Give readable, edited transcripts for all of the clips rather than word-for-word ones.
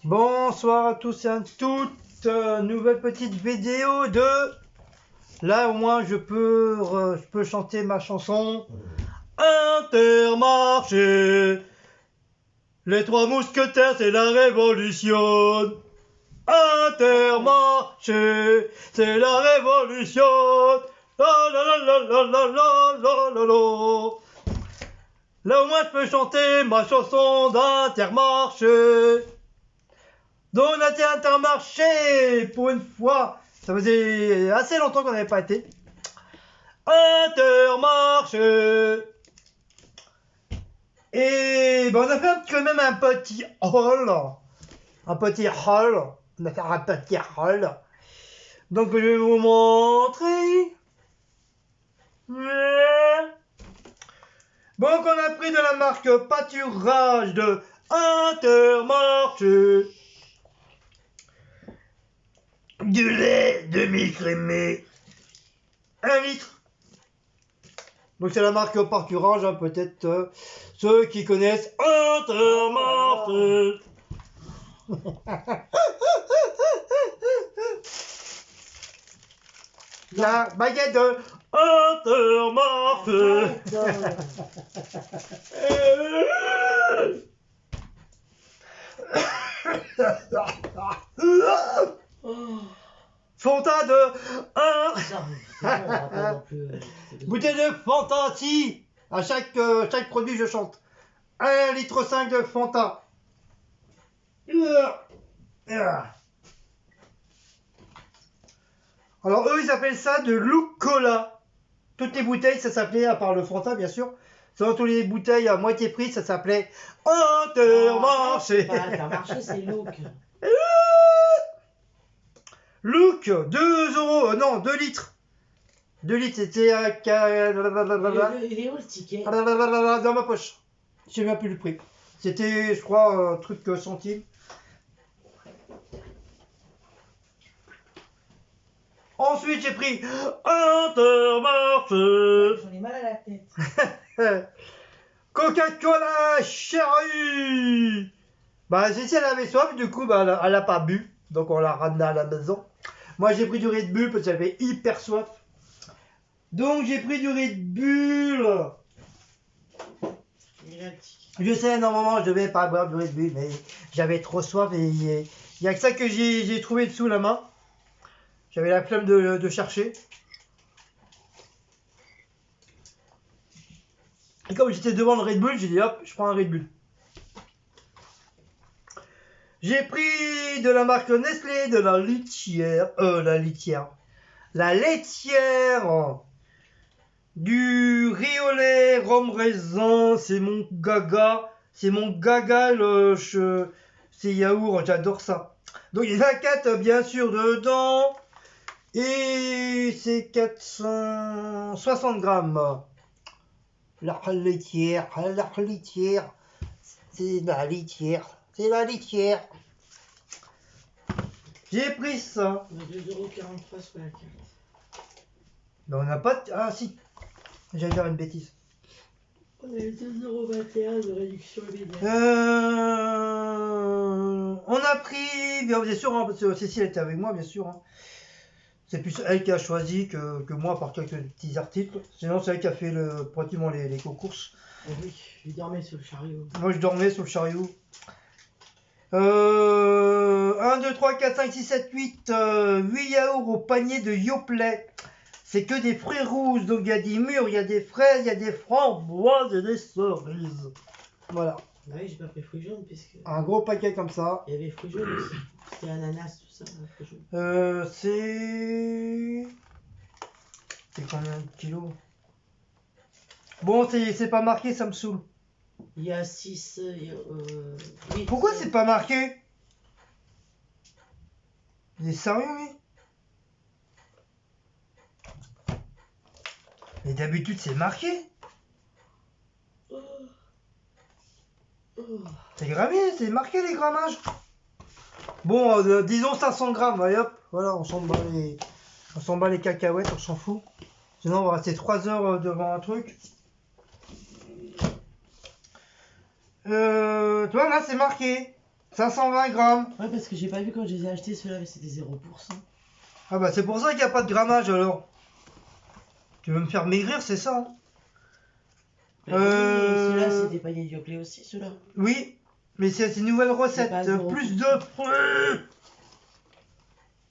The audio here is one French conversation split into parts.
Bonsoir à tous et à toutes, nouvelle petite vidéo de... Là au moins je peux chanter ma chanson. Intermarché, les trois mousquetaires c'est la révolution. Intermarché, c'est la révolution. La la la la la la la la la la. Là au moins je peux chanter ma chanson d'Intermarché. Donc on a été à Intermarché pour une fois. Ça faisait assez longtemps qu'on n'avait pas été. Intermarché. Et ben on a fait quand même un petit haul. Un petit haul. On a fait un petit haul. Donc je vais vous montrer. Donc on a pris de la marque Pâturage de Intermarché. Du lait demi-crémé, 1 litre. Donc c'est la marque Pâturage, hein, peut-être ceux qui connaissent Intermarché. La baguette de Intermarché. Fanta de 1. Bouteille de Fanta, si. À chaque produit je chante. 1,5 litre de Fanta. Alors eux ils appellent ça de Loucola. Toutes les bouteilles ça s'appelait, à part le Fanta bien sûr, selon toutes les bouteilles à moitié prix ça s'appelait Intermarché. Intermarché c'est Look. Look, 2 €, non 2 litres. 2 litres c'était à... Il est où le ticket? Dans ma poche. Je sais même plus le prix. C'était je crois un truc centime. Ensuite j'ai pris Intermarché. J'en ai mal à la tête. Coca-Cola Cherry. Bah si elle avait soif, du coup bah, elle a pas bu. Donc on l'a ramené à la maison. Moi j'ai pris du Red Bull parce que j'avais hyper soif. Donc j'ai pris du Red Bull. Je sais, normalement je devais pas boire du Red Bull, mais j'avais trop soif et il y a que ça que j'ai trouvé dessous la main. J'avais la flemme de chercher. Et comme j'étais devant le Red Bull, j'ai dit hop, je prends un Red Bull. J'ai pris de la marque Nestlé, de la laitière, du riz au lait, rhum raisin, c'est mon gaga, c'est yaourt, j'adore ça. Donc il y a 4 bien sûr dedans, et c'est 460 grammes. La laitière, c'est la laitière. J'ai pris ça. 2,43 € sur la carte. Mais on n'a pas... Ah si, j'allais dire une bêtise. On a eu 2,21 € de réduction immédiate. On a pris... Bien sûr, hein, parce que Cécile était avec moi, bien sûr. Hein. C'est plus elle qui a choisi que moi par quelques petits articles. Sinon, c'est elle qui a fait pratiquement les courses. Oui, je dormais sur le chariot. Moi, je dormais sur le chariot. 1, 2, 3, 4, 5, 6, 7, 8, 8 yaourts au panier de Yoplait. C'est que des fruits rouges, donc il y a des mûres, il y a des fraises, il y a des framboises et des cerises. Voilà. Bah oui, j'ai pas pris fruits jaunes puisque... Un gros paquet comme ça. Il y avait fruits jaunes aussi. C'était ananas, tout ça, fruits jaunes. C'est combien de kilos? Bon, c'est pas marqué, ça me saoule. Il y a 6... 8... Pourquoi c'est pas marqué? Il est sérieux, lui? Mais d'habitude, c'est marqué. C'est gravé, c'est marqué les grammages. Bon, disons 500 grammes, allez hop, voilà, on s'en bat les cacahuètes, on s'en fout. Sinon, on va rester 3 heures devant un truc. Tu vois, là, c'est marqué. 520 grammes. Ouais, parce que j'ai pas vu quand je les ai achetés, ceux-là, mais c'était 0%. Ah bah c'est pour ça qu'il n'y a pas de grammage alors. Tu veux me faire maigrir, c'est ça hein? Ceux-là, c'était pas des Dioclés aussi, ceux-là. Oui, mais c'est une nouvelle recette. pas 0%. Plus de fruits.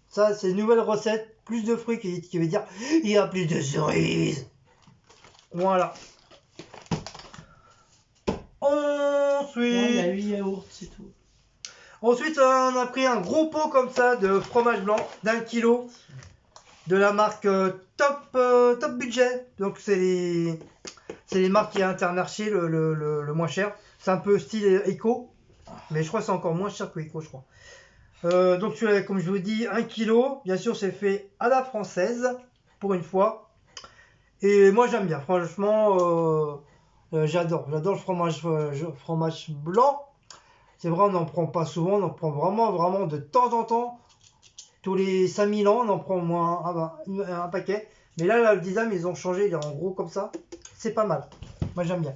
Ça, c'est une nouvelle recette. Plus de fruits qui veut dire il y a plus de cerises. Voilà. Non, il y a Ensuite, 8 yaourts, c'est tout. ensuite, on a pris un gros pot comme ça de fromage blanc d'1 kilo de la marque Top Budget. Donc c'est les marques qui a Intermarché le moins cher. C'est un peu style éco, mais je crois que c'est encore moins cher que éco, je crois. Donc comme je vous dis, 1 kilo. Bien sûr, c'est fait à la française pour une fois. Et moi j'aime bien, franchement, j'adore le fromage blanc. C'est vrai, on n'en prend pas souvent, on en prend vraiment de temps en temps. Tous les 5000 ans, on en prend au moins un paquet. Mais là, le design, ils ont changé, il est en gros comme ça. C'est pas mal. Moi, j'aime bien.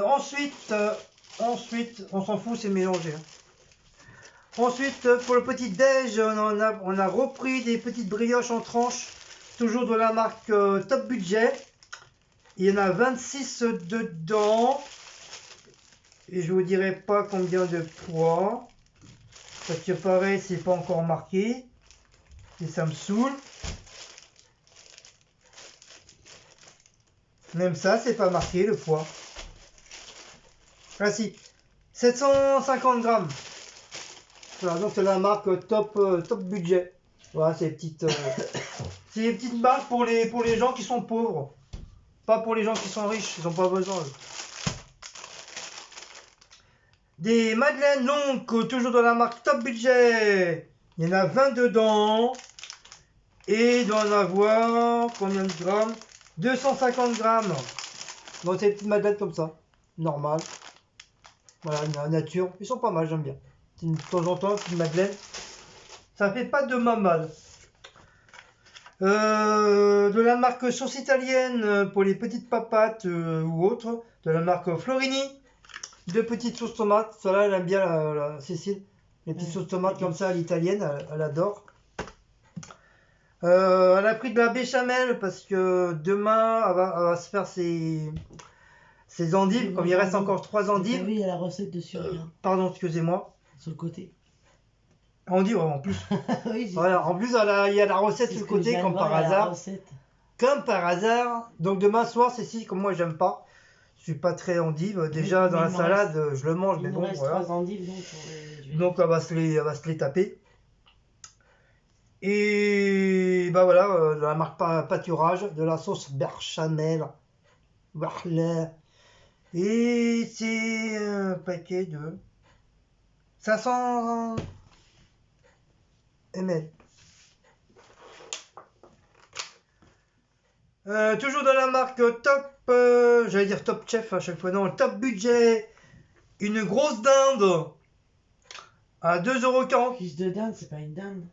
Ensuite, on s'en fout, c'est mélangé. Ensuite, pour le petit déj, on a repris des petites brioches en tranches. Toujours de la marque Top Budget. Il y en a 26 dedans. Et je vous dirai pas combien de poids. Parce que pareil, c'est pas encore marqué. Et ça me saoule. Même ça, c'est pas marqué le poids. Ah si, 750 grammes. Voilà, donc c'est la marque Top Budget. Voilà, c'est les petites marques pour les gens qui sont pauvres. Pas pour les gens qui sont riches, ils n'ont pas besoin. Des madeleines longues, toujours de la marque Top Budget. Il y en a 20 dedans. Et il doit en avoir combien de grammes? 250 grammes. Donc c'est des petites madeleines comme ça. Normal. Voilà, la nature. Ils sont pas mal, j'aime bien. De temps en temps, une madeleine. Ça fait pas de mal. De la marque sauce italienne pour les petites papates ou autres. De la marque Florini. Deux petites sauces tomates. Celle-là, elle aime bien la Cécile. Les petites sauces tomates comme ça à l'italienne, elle adore. Elle a pris de la béchamel parce que demain, elle va se faire ses endives. Comme il reste encore 3 endives. Oui, il y a la recette dessus. Pardon, excusez-moi. Sur le côté. Endives en plus. Oui, Voilà, en plus, il y a la recette sur le côté, comme par hasard. Comme par hasard. Donc demain soir, Cécile, comme moi, j'aime pas. Je suis pas très endive. Déjà, dans la salade, je le mange, mais bon, voilà. 3 endives, donc elle va se les taper. Et bah voilà, de la marque pâturage, de la sauce béchamel. Voilà. Et c'est un paquet de 500 ml. Toujours de la marque Top, j'allais dire Top Chef à chaque fois, non, Top Budget. Une grosse dinde à 2,40 €. Cuisse de dinde, c'est pas une dinde.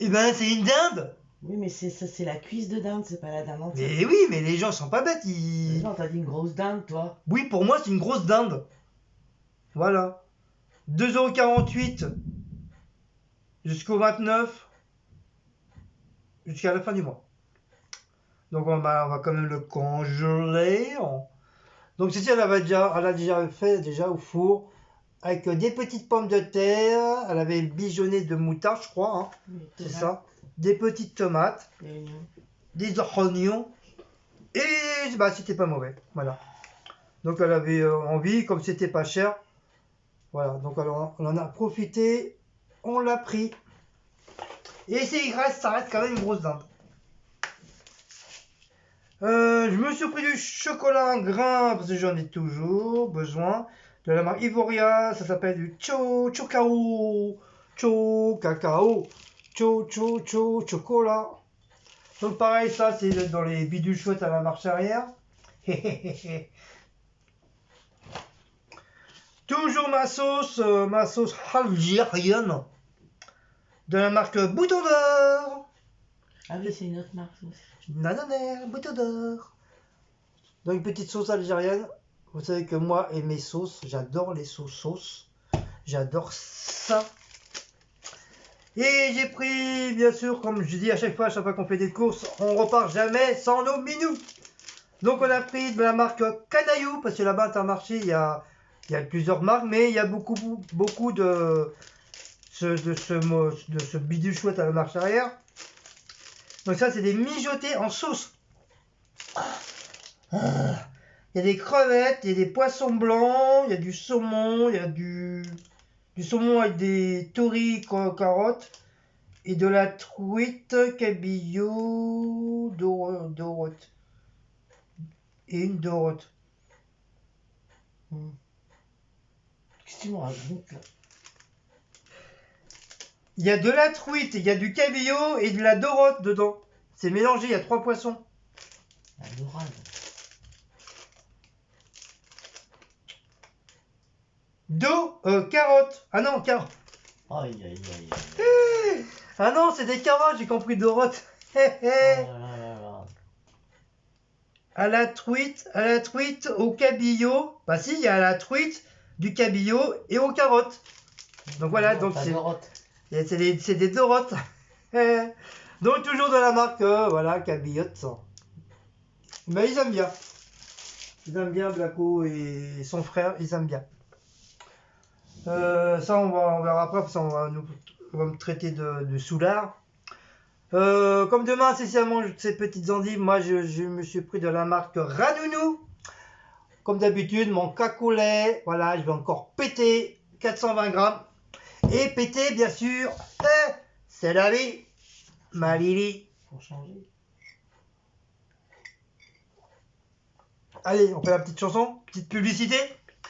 Eh ben, c'est une dinde. Oui, mais c'est la cuisse de dinde, c'est pas la dinde entière. Mais oui, mais les gens sont pas bêtes. Non, t'as dit une grosse dinde, toi. Oui, pour moi, c'est une grosse dinde. Voilà. 2,48 € jusqu'au 29, jusqu'à la fin du mois. Donc on va quand même le congeler. Donc ceci, elle a déjà fait déjà au four avec des petites pommes de terre. Elle avait bijonné de moutarde, je crois. Hein. C'est ça. Des petites tomates, des oignons. Et bah c'était pas mauvais. Voilà. Donc elle avait envie, comme c'était pas cher. Voilà. Donc alors, on en a profité. On l'a pris. Et ça reste quand même une grosse dinde. Je me suis pris du chocolat en grain parce que j'en ai toujours besoin. De la marque Ivoria, ça s'appelle du Chocao. Chocolat. Donc pareil, ça c'est dans les bidules chouettes à la marche arrière. Toujours ma sauce algérienne. De la marque Bouton d'Or. Ah oui, c'est une autre marque aussi. Nanana, Bouton d'Or. Donc une petite sauce algérienne. Vous savez que moi et mes sauces, j'adore les sauces. J'adore ça. Et j'ai pris, bien sûr, comme je dis à chaque fois qu'on fait des courses, on repart jamais sans nos minous. Donc on a pris de la marque Canaillou, parce que là-bas, à Intermarché, il y a plusieurs marques, mais il y a beaucoup de ce bidule chouette à la marche arrière. Donc ça, c'est des mijotés en sauce. Il y a des crevettes, il y a des poissons blancs, il y a du saumon, il y a du saumon avec des toris carottes et de la truite cabillaud dorotte. Et une dorotte. Qu'est-ce que tu me racontes là? Il y a de la truite, il y a du cabillaud et de la dorotte dedans. C'est mélangé, il y a 3 poissons. La dorade. Carottes. Ah non, carottes. Aïe aïe aïe aïe. Ah non, c'est des carottes, j'ai compris dorotte. Oh là là là. À la truite, au cabillaud. Bah si, il y a la truite, du cabillaud et aux carottes. Donc voilà, donc c'est des dorottes. Donc toujours de la marque, voilà, cabillotte. Mais ils aiment bien. Ils aiment bien Blacko et son frère, ils aiment bien. Ça on verra après, parce qu'on va me traiter de soulard. Comme demain, c'est seulement ces petites endives, moi je me suis pris de la marque Ranounou. Comme d'habitude, mon cacolet, voilà, je vais encore péter 420 grammes. Et péter, bien sûr, c'est la vie, ma Lily. Pour changer. Allez, on fait la petite chanson, petite publicité.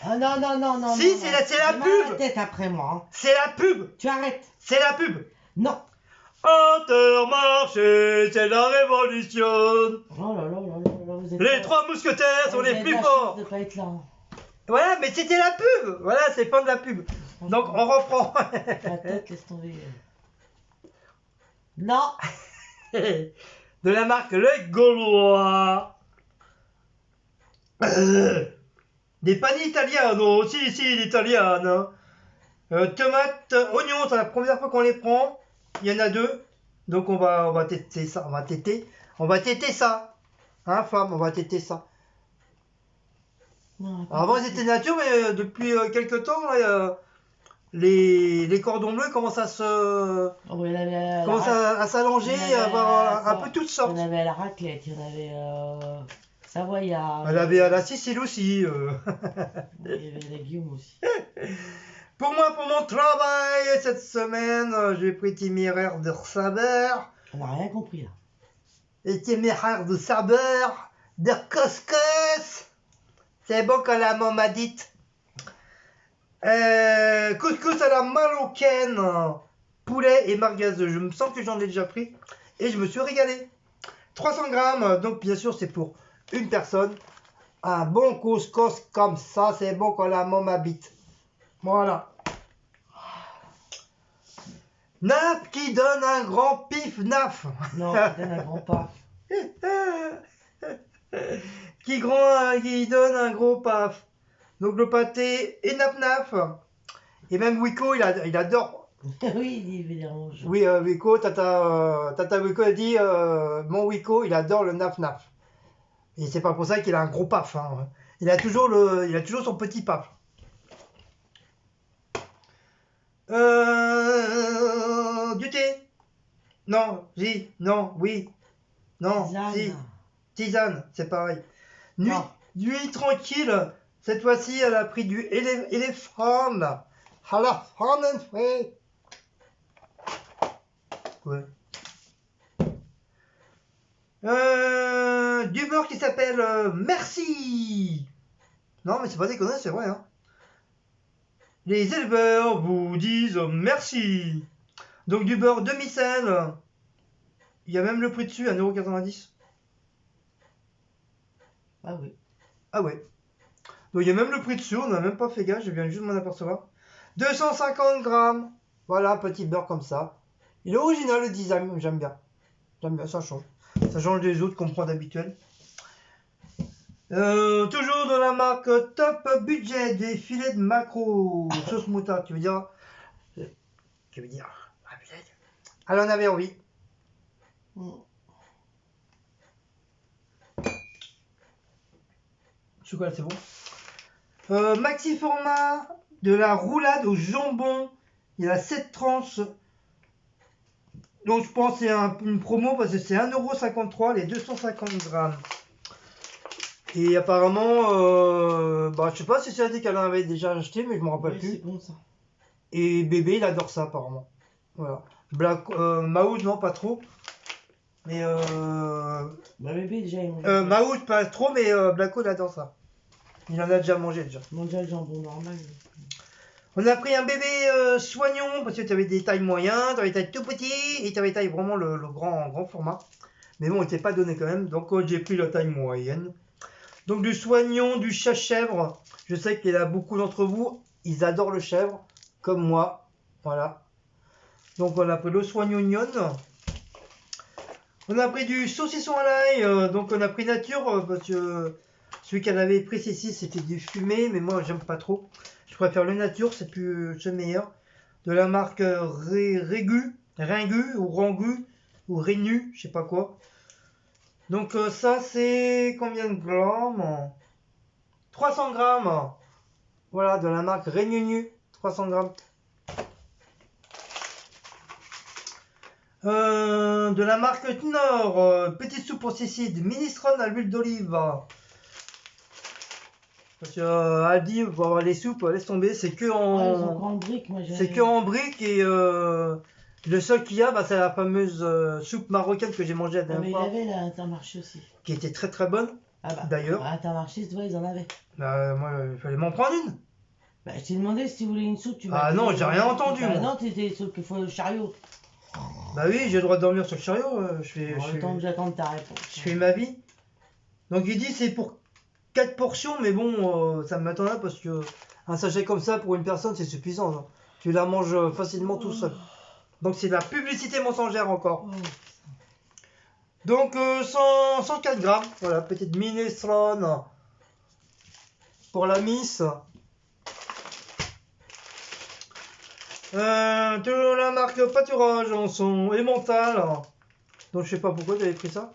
Ah non, non, non, non. Si, non, c'est la non. pub. La tête après moi. Hein. C'est la pub. Tu arrêtes. C'est la pub. Non. Intermarché, c'est la révolution. Oh là là là là là, vous êtes Les 3 mousquetaires sont les plus forts. De pas être là. Voilà, mais c'était la pub. Voilà, c'est fin de la pub. Donc on reprend. La tête, laisse tomber. Non. De la marque Le Gaulois. Des paniers italiano, si, l'italienne. Tomates, oignons, c'est la première fois qu'on les prend. Il y en a 2. Donc on va têter ça. On va têter ça. Hein, femme, on va têter ça. Non, Alors, avant, ils étaient nature, mais depuis quelques temps, là, les cordons bleus commencent à à s'allonger, à avoir un peu toutes sortes. Il y en avait à la raclette, il y en avait savoyard. Elle avait à la Sicile aussi. Il y avait la Guillaume aussi. Pour moi, pour mon travail, cette semaine, j'ai pris téméraire de saveur. On n'a rien compris là. Et téméraire de saveur, de couscous. C'est bon quand la maman m'a dit. Couscous à la marocaine. Poulet et merguez. Je me sens que j'en ai déjà pris. Et je me suis régalé. 300 grammes. Donc, bien sûr, c'est pour une personne. Un bon couscous comme ça, c'est bon quand la maman m'habite. Voilà. Naf qui donne un grand pif naf. Non, qui donne un grand paf. qui donne un gros paf. Donc le pâté et naf. Et même Wiko, il adore. Oui, il dit évidemment. Oui, Wiko, Tata Wiko a dit mon Wiko, il adore le naf. Et c'est pas pour ça qu'il a un gros paf. Hein. Il a toujours son petit paf. Du thé. Non, non, oui. Non, Tisane. si. Tisane, c'est pareil. Nuit tranquille. Cette fois-ci, elle a pris du éléphant. Ouais. Du beurre qui s'appelle Merci. Non, mais c'est pas déconné, c'est vrai. Hein. Les éleveurs vous disent merci. Donc du beurre demi-sel. Il y a même le prix dessus, 1,90 €. Ah oui. Ah ouais. Donc il y a même le prix dessus, on n'a même pas fait gaffe, je viens juste de m'en apercevoir. 250 grammes. Voilà, un petit beurre comme ça. Il est original le design, j'aime bien. J'aime bien, ça change. Ça change des autres qu'on prend d'habituel. Toujours de la marque Top Budget, des filets de maquereau, sauce moutarde, tu veux dire, ah, peut-être. Elle en avait envie. Mm. Chocolat, c'est bon. Maxi format de la roulade au jambon. Il y a 7 tranches. Donc je pense que c'est une promo parce que c'est 1,53 € les 250 grammes. Et apparemment, bah, je sais pas si c'est dit qu'elle en avait déjà acheté, mais je me rappelle Ouais, plus. c'est bon ça. Et bébé, il adore ça apparemment. Voilà. Maouz, non, pas trop. Mais Bah, bébé, déjà, il mange. Maouz, pas trop, mais Blacko, il adore ça. Il en a déjà mangé déjà. Il mange déjà le jambon normal. On a pris un bébé soignon parce que tu avais des tailles moyennes, tu avais des tailles tout petits et tu avais taille vraiment le grand format. Mais bon, il n'était pas donné quand même, donc j'ai pris la taille moyenne. Donc du soignon, du chat chèvre. Je sais qu'il y a beaucoup d'entre vous, ils adorent le chèvre, comme moi. Voilà. Donc on a pris le soignonion. On a pris du saucisson à l'ail, donc on a pris nature parce que celui qu'elle avait pris ici c'était du fumé, mais moi j'aime pas trop. Je préfère le nature, c'est meilleur. De la marque Ringu ou Rangu ou Rénu, je sais pas quoi. Donc ça c'est combien de grammes? 300 grammes. Voilà, de la marque Rénu, 300 grammes. De la marque Knorr, petite soupe pour cécile, minestrone à l'huile d'olive. Parce que Aldi, pour avoir les soupes, laisse tomber, c'est que Ouais, ils ont en, encore en brique, moi j'ai. c'est que en briques et le seul qu'il y a, bah, c'est la fameuse soupe marocaine que j'ai mangée la Ah, mais dernière il fois, avait là, Intermarché aussi. qui était très très bonne. Ah bah, D'ailleurs. à Intermarché, tu vois, ils en avaient. Bah, moi, il fallait m'en prendre une. Bah, je t'ai demandé si tu voulais une soupe, tu m'as Ah dit. non, j'ai rien entendu, Bah, moi. non, t'étais sur le chariot. Bah oui, j'ai le droit de dormir sur le chariot. Le temps que j'attende ta réponse. Je fais ma vie. Donc il dit c'est pour 4 portions, mais bon, ça m'étonnerait parce que un sachet comme ça pour une personne c'est suffisant. Hein. Tu la manges facilement tout seul. Donc c'est de la publicité mensongère encore. Oh. Donc 104 grammes, voilà, petite minestrone pour la miss. Toujours la marque pâturage en son emmental. Donc je sais pas pourquoi j'avais pris ça.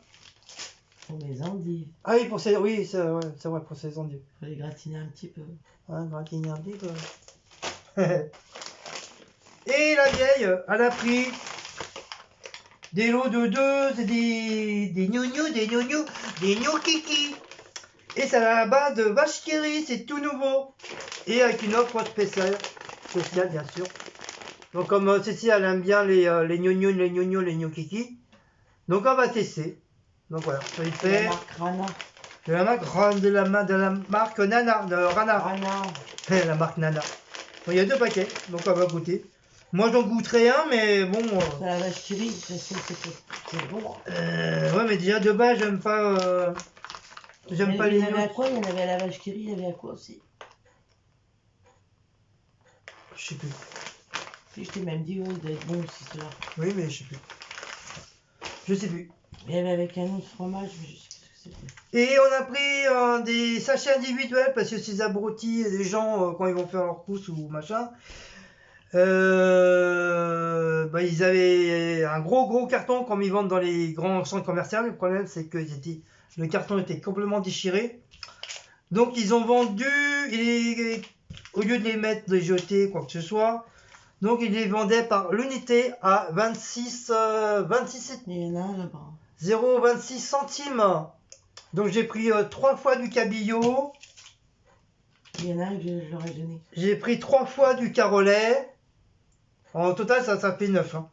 Pour mes endives. Ah oui, oui, c'est vrai, pour ces endives. Faut les gratiner un petit peu. Ouais, gratiner un petit peu. Et la vieille, elle a pris des lots de deux, des gnous, des kiki. Et c'est à la base de vache qui rit, c'est tout nouveau. Et avec une offre spéciale bien sûr. Donc comme Cécile, elle aime bien les gnous, les kiki. Donc on va tester. Donc voilà, ça y fait. La marque Rana. De la marque Nana, de Rana. Rana. La marque Nana. Bon, il y a 2 paquets, donc on va goûter. Moi j'en goûterai un, mais bon. C'est la vache qui rit, c'est bon. Ouais, mais déjà de base, j'aime pas. J'aime pas les Il y en avait à gnocchis. quoi? Il y en avait à la vache qui rit, il y avait à quoi aussi? Je sais plus. Si, je t'ai même dit, il doit être bon aussi cela. Oui, mais je sais plus. Je sais plus. Il y avait avec un autre fromage, mais je sais plus ce que c'était. Et on a pris des sachets individuels parce que ces abrutis, les gens, quand ils vont faire leurs courses ou machin, bah, ils avaient un gros carton comme ils vendent dans les grands centres commerciaux. Le problème, c'est que le carton était complètement déchiré. Donc, ils ont vendu, au lieu de les mettre, de les jeter, quoi que ce soit, donc ils les vendaient par l'unité à 26 Il y en a un là-bas. 0,26 centimes. Donc j'ai pris 3 fois du cabillaud. Il y en a un que je leur ai donné. J'ai pris 3 fois du carolet. En total, ça fait 9. Hein.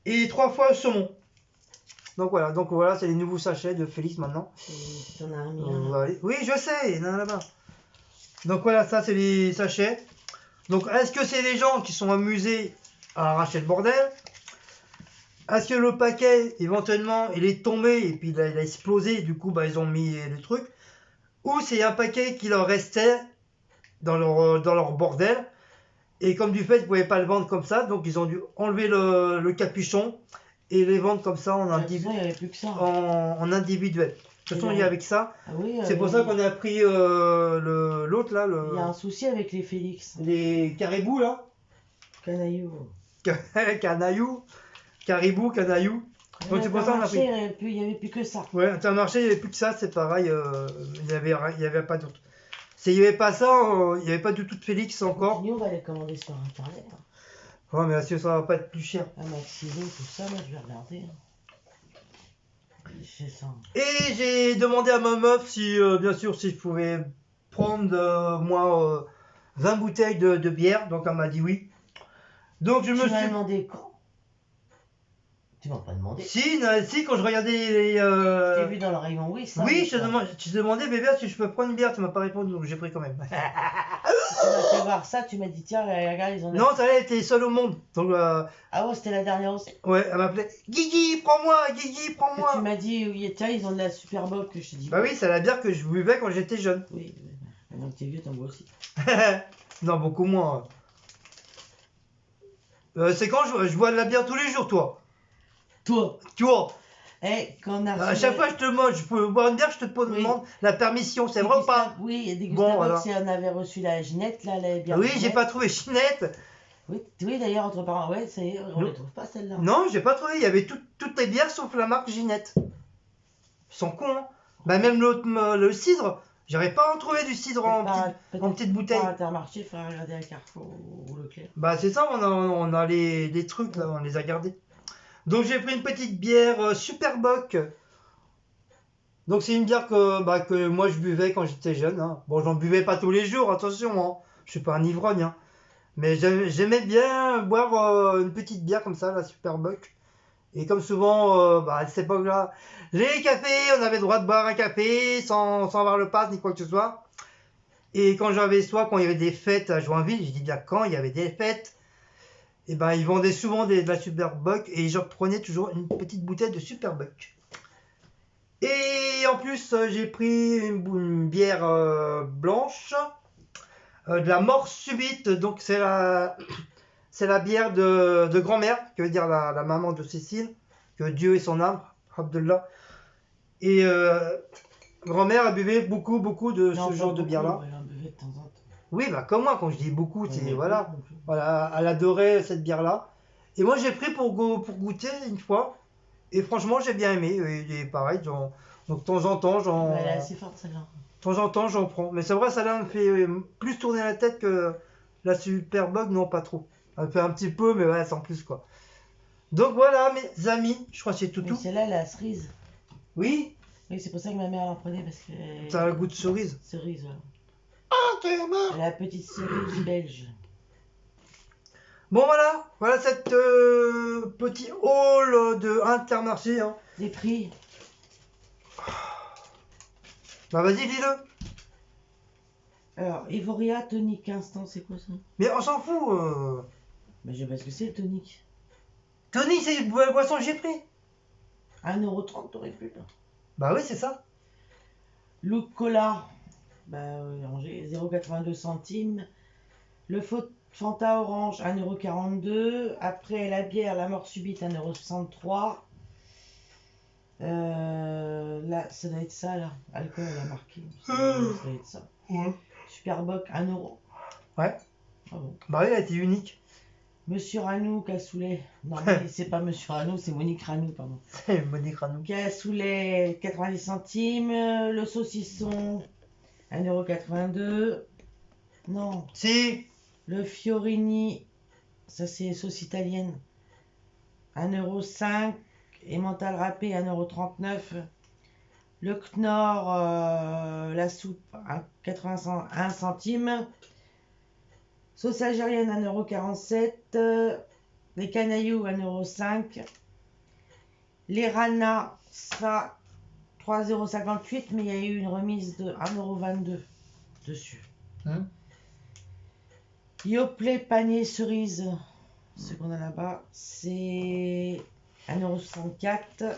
Et 3 fois le saumon. Donc voilà, c'est les nouveaux sachets de Félix maintenant. Et t'en as un mis Oui, je sais, il y en a un là-bas. Donc voilà, ça c'est les sachets. Donc est-ce que c'est les gens qui sont amusés à arracher le bordel? Est-ce que le paquet, éventuellement, il est tombé et puis il a explosé, du coup, bah, ils ont mis le truc? Ou c'est un paquet qui leur restait dans leur bordel, et comme du fait qu'ils ne pouvaient pas le vendre comme ça, donc ils ont dû enlever le capuchon et les vendre comme ça en, De toute façon, il n'y avait plus que ça. en individuel. De toute façon, il y a avec ça. Ah oui, C'est pour ça qu'on a pris l'autre là, il y a un souci avec les Félix. les caribous là. Canaillou. Canaillou. Caribou, canaillou. Donc c'est pour ça qu'on a pris. Il n'y avait plus que ça. Ouais, Intermarché, il n'y avait plus que ça, c'est pareil. Il n'y avait pas d'autre. S'il n'y avait pas ça, il n'y avait pas du tout de Félix encore. Nous, on va les commander sur internet. Ouais, mais est-ce que ça va pas être plus cher? Un Maxilo, tout ça, moi je vais regarder. C'est ça. Et j'ai demandé à ma meuf si, bien sûr, si je pouvais prendre, moi, 20 bouteilles de bière. Donc elle m'a dit oui. Donc je me Tu m'as suis... demandé quand? Tu m'as pas demandé. Si, quand je regardais les... Je t'ai vu dans le rayon, oui, ça. Oui, je te demandais, bébé, si je peux prendre une bière. Tu m'as pas répondu, donc j'ai pris quand même. Tu m'as fait voir ça, tu m'as dit, tiens, regarde, ils ont... Non, elle était seule au monde. Donc, Ah ouais, c'était la dernière aussi. ouais, elle m'appelait Guigui, prends-moi, Guigui, Et prends-moi. tu m'as dit, oui, tiens, ils ont de la super bock, que je t'ai dit. Bah oui, c'est la bière que je buvais quand j'étais jeune. Oui, maintenant que t'es vieux, t'en bois aussi. Non, beaucoup moins. C'est quand je bois de la bière tous les jours, toi. Toi, Tu vois, quand on a à chaque fois je te demande, je peux boire une bière, je te demande la permission, c'est vrai ou pas? Oui, et des Bon, voilà. on avait reçu la Ginette, là, elle est bien. Oui, j'ai pas trouvé Ginette. Oui, d'ailleurs, entre parents, ouais, ça y est, on les trouve pas, celle-là. Non, j'ai pas trouvé, il y avait toutes les bières sauf la marque Ginette. Ils sont cons, hein. Bah même l'autre, le cidre, j'arrive pas à en trouver du cidre en petite bouteille. Par Intermarché, il faudra regarder à Carrefour ou Leclerc. Bah c'est ça, on a les trucs là, on les a gardés. Donc j'ai pris une petite bière Superbock. Donc c'est une bière que moi je buvais quand j'étais jeune. Hein. Bon, j'en buvais pas tous les jours, attention, hein. Je suis pas un ivrogne. Hein. Mais j'aimais bien boire une petite bière comme ça, la Superbock. Et comme souvent, à cette époque-là, les cafés, on avait le droit de boire un café sans avoir le pass ni quoi que ce soit. Et quand j'avais soif, quand il y avait des fêtes à Joinville, je dis bien quand il y avait des fêtes, et ben ils vendaient souvent de la Superbock et je prenais toujours une petite bouteille de Superbock. Et en plus, j'ai pris une bière blanche, de la mort subite, donc c'est la bière de grand-mère, qui veut dire la maman de Cécile, que Dieu ait son âme, Abdullah. Et grand-mère a buvait beaucoup de ce genre de bière-là. Elle en buvait de temps en temps. Oui, bah comme moi, quand je dis beaucoup, c'est Oui, voilà. oui. Voilà, elle adorait cette bière-là. Et moi, j'ai pris pour goûter une fois. Et franchement, j'ai bien aimé. Et pareil, donc de temps en temps, Elle est assez forte, celle-là. de temps en temps, j'en prends. Mais c'est vrai, celle-là me fait plus tourner la tête que la Superbock, non, pas trop. Elle fait un petit peu, mais ouais, sans plus, quoi. Donc voilà, mes amis, je crois que c'est tout. Mais celle-là, elle a la cerise. Oui, Oui, c'est pour ça que ma mère elle en prenait, parce que... ça a le goût de cerise. Cerise, ouais. Ah, t'es mort. Elle a la petite cerise belge. Bon voilà cette petit haul de Intermarché. Hein. Les prix. Bah vas-y, dis-le. Alors, Evoria tonic instant, c'est quoi ça? Mais on s'en fout. Bah, je sais pas ce que c'est le tonic. Tony, c'est une boisson que j'ai pris. 1,30 € t'aurais pu. Là. Bah oui, c'est ça. Look Cola. Bah, j'ai 0,82 centimes. Le Fanta Orange, 1,42 €. Après, la bière, la mort subite, 1,63 €. Là, ça doit être ça, là. Alcool, elle a marqué. Ça doit être ça. Ouais. Superbock, 1 €. Ouais. Ah bon. Bah oui, elle était unique. Monsieur Ranou, cassoulet. Non, mais c'est pas Monsieur Ranou, c'est Monique Ranou, pardon. C'est Monique Ranou. Cassoulet, 90 centimes. Le saucisson, 1,82 €. Non. Si. Le Fiorini, ça c'est sauce italienne, 1,05 €. Et mental râpé, 1,39 €. Le Knorr, la soupe, 81 centimes. Sauce algérienne, 1,47 €. Les canailloux, 1,05 €. Les Rana, ça, 3,58 €. Mais il y a eu une remise de 1,22 € dessus. Yoplait panier cerise, ce qu'on a là-bas, c'est 1,64 €.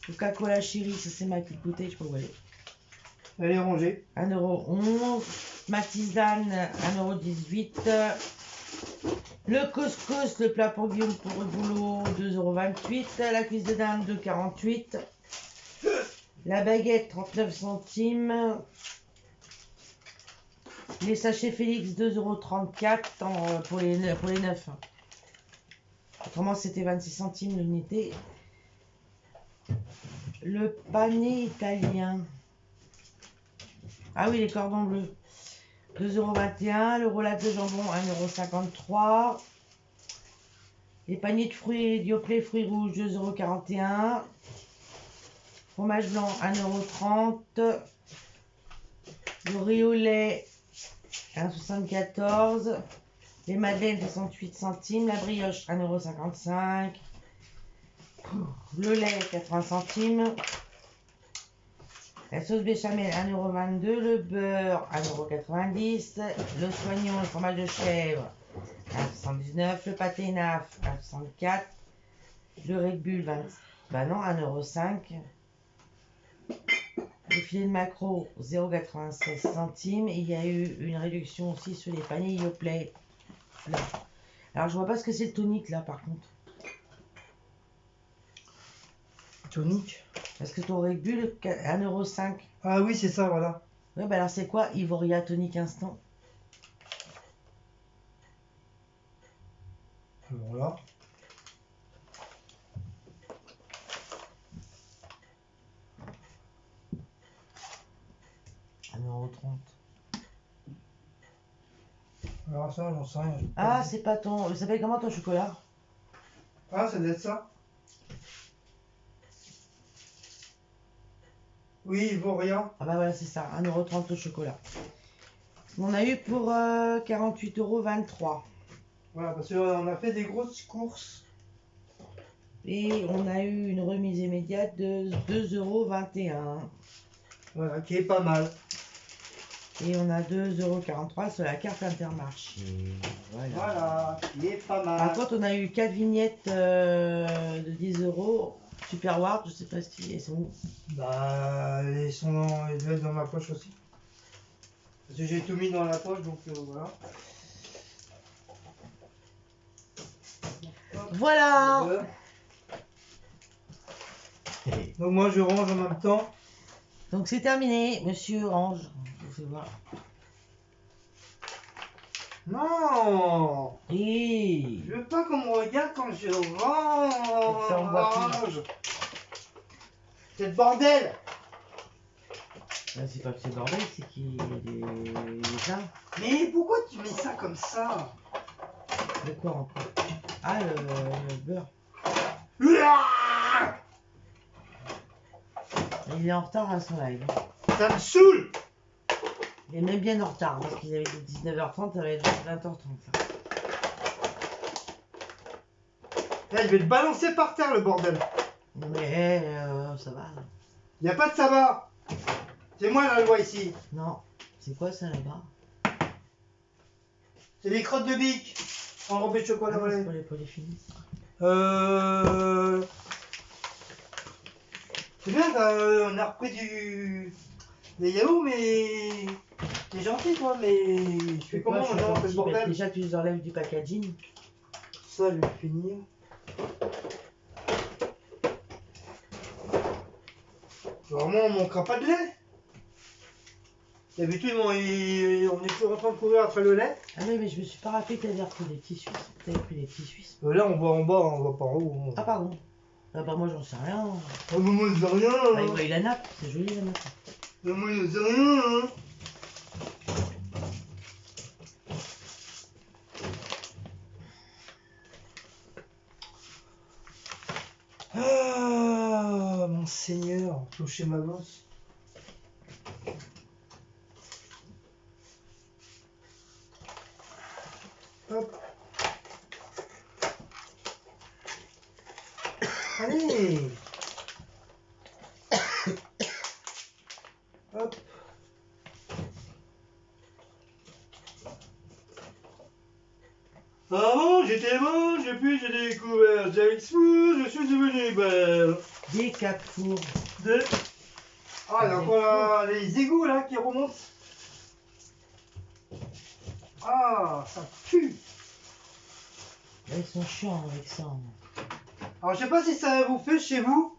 Coca-Cola Chéri, ça c'est ma petite bouteille, je sais pas où elle est. Elle est rangée. 1,11 €. Matisane, 1,18 €. Le couscous, le plat pour Guillaume pour le boulot, 2,28 €. La cuisse de dinde, 2,48 €. La baguette, 39 centimes. Les sachets Félix, 2,34 € pour les neufs. Autrement, c'était 26 centimes l'unité. Le panier italien. Ah oui, les cordons bleus. 2,21 €. Le roulade de jambon, 1,53 €. Les paniers de fruits Dioplay fruits rouges, 2,41 €. Fromage blanc, 1,30 €. Le riz au lait, 1,74 €. Les madeleines, 68 centimes. La brioche, 1,55 €. Le lait, 80 centimes. La sauce béchamel, 1,22 €. Le beurre, 1,90 €. Le soignon, le fromage de chèvre, 1,79 €. Le pâté naf, 1,64 €. Le Red Bull, 1,05 €. Le filet de maquereau, 0,96 centimes. Et il y a eu une réduction aussi sur les paniers Yoplait. Là. Alors, je vois pas ce que c'est le tonique, là, par contre. Tonique. Parce que ton Red Bull, 1,05 €. Ah oui, c'est ça, voilà. Ouais, bah alors c'est quoi Ivoria tonique instant? Voilà. Alors ça, j'en sais rien. Ah, c'est pas ton... Ça s'appelle comment ton chocolat? Ah, ça doit être ça. Oui, il vaut rien. Ah bah voilà, c'est ça, 1,30 € au chocolat. On a eu pour 48,23 €. Voilà, parce qu'on a fait des grosses courses. Et on a eu une remise immédiate de 2,21 €. Voilà, qui est pas mal. Et on a 2,43 € sur la carte Intermarché. Voilà, qui est pas mal. Par contre, on a eu 4 vignettes de 10 € Super Ward, je sais pas si elles sont où. Bah, ils doivent être dans ma poche aussi. Parce que j'ai tout mis dans la poche, donc voilà. Voilà. Donc moi je range en même temps. Donc c'est terminé, monsieur Orange. Je vous fais voir. Non, Et je veux pas qu'on me regarde quand je Ça, on voit range. C'est le bordel. c'est pas que c'est bordel, c'est qu'il y a des ça. Mais pourquoi tu mets ça comme ça? De quoi encore? Ah, le beurre. Ouah, Il est en retard à son live. ça me saoule. Il est même bien en retard, parce qu'ils avaient dit 19h30, ça va être 20h30. Là. Là, je vais te balancer par terre le bordel. Mais ça va. Y a pas de sabbat. C'est moi la loi ici. Non, c'est quoi ça là-bas? C'est des crottes de bique enrobées de chocolat au lait. Pour les filles. C'est bien, on a repris des yaourts, mais t'es gentil toi, mais je fais comment maintenant, ce bordel? Déjà, tu les enlèves du packaging. Ça, je vais finir. Vraiment, on manquera pas de lait. D'habitude, on est toujours en train de courir après le lait. Ah oui, mais je me suis pas rappelé que t'avais repris des petits Suisses. T'avais pris des petits Suisses. Là, on voit en bas, on voit pas en haut. Ah, pardon. Ah bah moi, j'en sais rien. Ah, mais moi, je sais rien. Ah, il voyait la nappe. C'est joli, la nappe. Mais moi, je sais rien. Hein. Ah, mon Seigneur, toucher ma bosse. Hop. Allez. Hop. Avant, j'étais moche, et puis j'ai découvert James Food, je suis devenu belle. Des Carrefour. Ah, il y a encore les égouts là qui remontent. Ah, ça pue. Là, ils sont chiants avec ça. Alors, je sais pas si ça vous fait chez vous,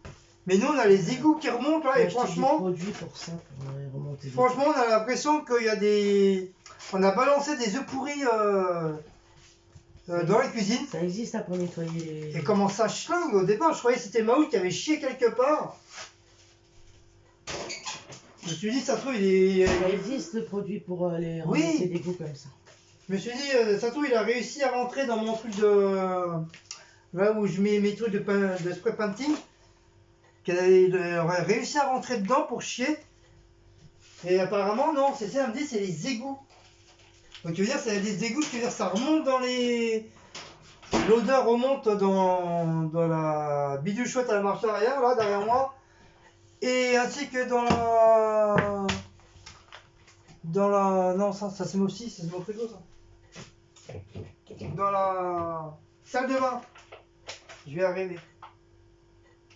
mais nous, on a les égouts qui remontent là, et Acheter des franchement, produits pour ça, pour remonter. franchement, on a l'impression qu'il y a des. On a balancé des œufs pourris dans la cuisine. Ça existe là pour nettoyer les. Et comment ça schlingue au départ, je croyais que c'était Maoul qui avait chié quelque part. Je me suis dit, ça se trouve, Ça existe le produit pour les Oui. remonter des goûts comme ça. Je me suis dit, ça se trouve, il a réussi à rentrer dans mon truc de. Là où je mets mes trucs de spray painting. Il aurait réussi à rentrer dedans pour chier. Et apparemment, non, c'est ça, elle me dit, c'est les égouts. Donc, tu veux dire, c'est des égouts, tu veux dire, ça remonte dans les. L'odeur remonte dans la bidule chouette à la marche arrière, là, derrière moi. Et ainsi que dans la. Non, ça c'est mon aussi, c'est mon frigo, ça. Dans la salle de bain. Je vais y arriver.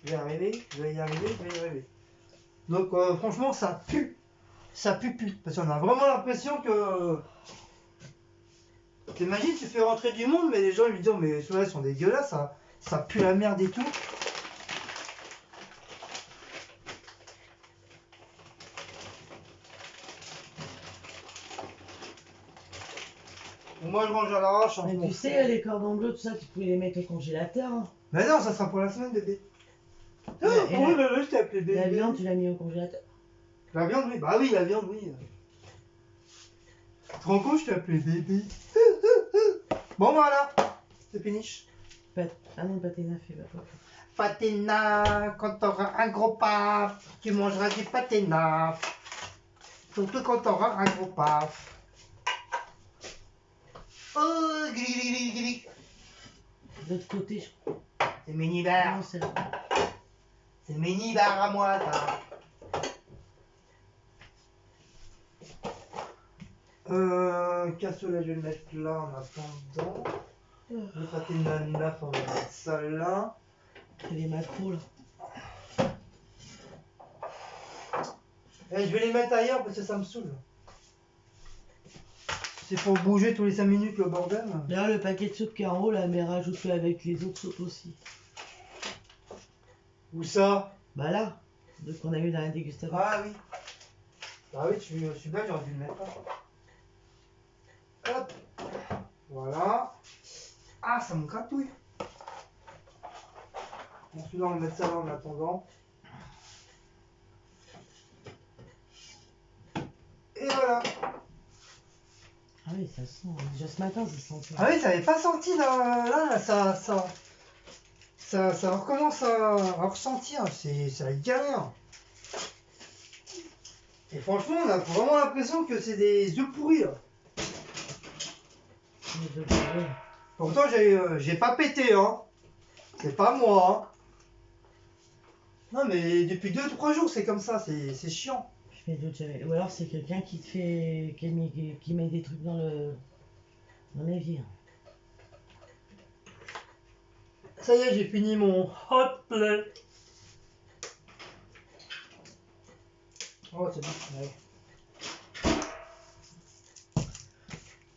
Je vais y arriver, je vais y arriver, je vais y arriver. Donc, franchement, ça pue. Ça pue. Parce qu'on a vraiment l'impression que. T'imagines, tu fais rentrer du monde, mais les gens ils lui disent, oh, mais ceux-là ils sont dégueulasses, ça pue la merde et tout. Moi je range à l'arrache. Mais tu sais, les cordons bleus, tout ça, tu pouvais les mettre au congélateur. Hein. Mais non, ça sera pour la semaine, bébé. Ah, Et oh là là, je t'ai appelé bébé. La viande, tu l'as mis au congélateur. La viande, oui. Bah oui, la viande, oui. Trop con, je t'ai appelé bébé. Bon, voilà. C'est fini. Ah non, paténa fait pas. Paténa, quand t'auras un gros paf, tu mangeras du paténa. Surtout quand t'auras un gros paf. Oh, gris. De l'autre côté, je crois. C'est mini-bar. Non, c'est là. C'est mini-bar à moi, ça. Cassoulet, je vais le mettre là en attendant. Le pâté de nana, on va mettre ça là. C'est les macros là. Et je vais les mettre ailleurs parce que ça me saoule. C'est pour bouger tous les 5 minutes le bordel. Là, le paquet de soupe qui est en haut, là, mais rajoute-le avec les autres soupes aussi. Où ça? Bah là, donc on a eu dans la dégustation. Ah oui. Ah oui, je suis belle, j'aurais dû le mettre là. Hop. Voilà. Ah, ça me gratouille. Bon, celui-là, on va mettre ça là en attendant. Et voilà. Ah oui, ça sent. Déjà ce matin, ça sent. Ah oui, ça n'avait pas senti là, ça recommence à ressentir, c'est la galère. Et franchement, on a vraiment l'impression que c'est des œufs pourris là. Pourtant, j'ai pas pété, hein. C'est pas moi, hein. Non, mais depuis 2-3 jours, c'est comme ça, c'est chiant. Je fais d'autres jamais. Ou alors c'est quelqu'un qui te fait. Qui met des trucs dans l'évier. Ça y est, j'ai fini mon hot plate. Oh, c'est bon, ouais.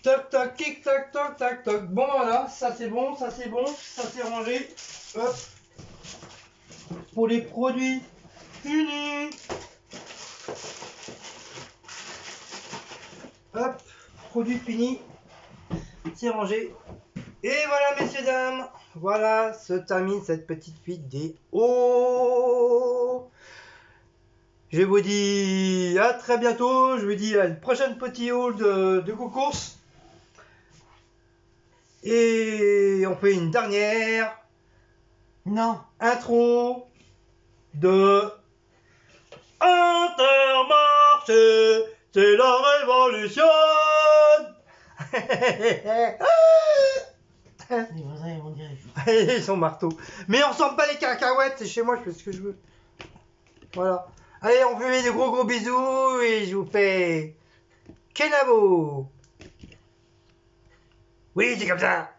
Toc toc, tic toc toc toc toc. Bon voilà, ça c'est bon, ça c'est bon, ça c'est rangé. Hop. Pour les produits finis. Hop, produit fini. C'est rangé. Et voilà messieurs dames, voilà se termine cette petite vidéo. Je vous dis à très bientôt, je vous dis à une prochaine petite haul de course. Et on fait une dernière Non. intro de Intermarché, c'est la révolution. Les voisins ils vont dire. Ils sont marteaux. Mais on sent pas les cacahuètes, c'est chez moi, je fais ce que je veux. Voilà. Allez, on vous fait des gros bisous et je vous fais Kenavo. Oui, c'est comme ça.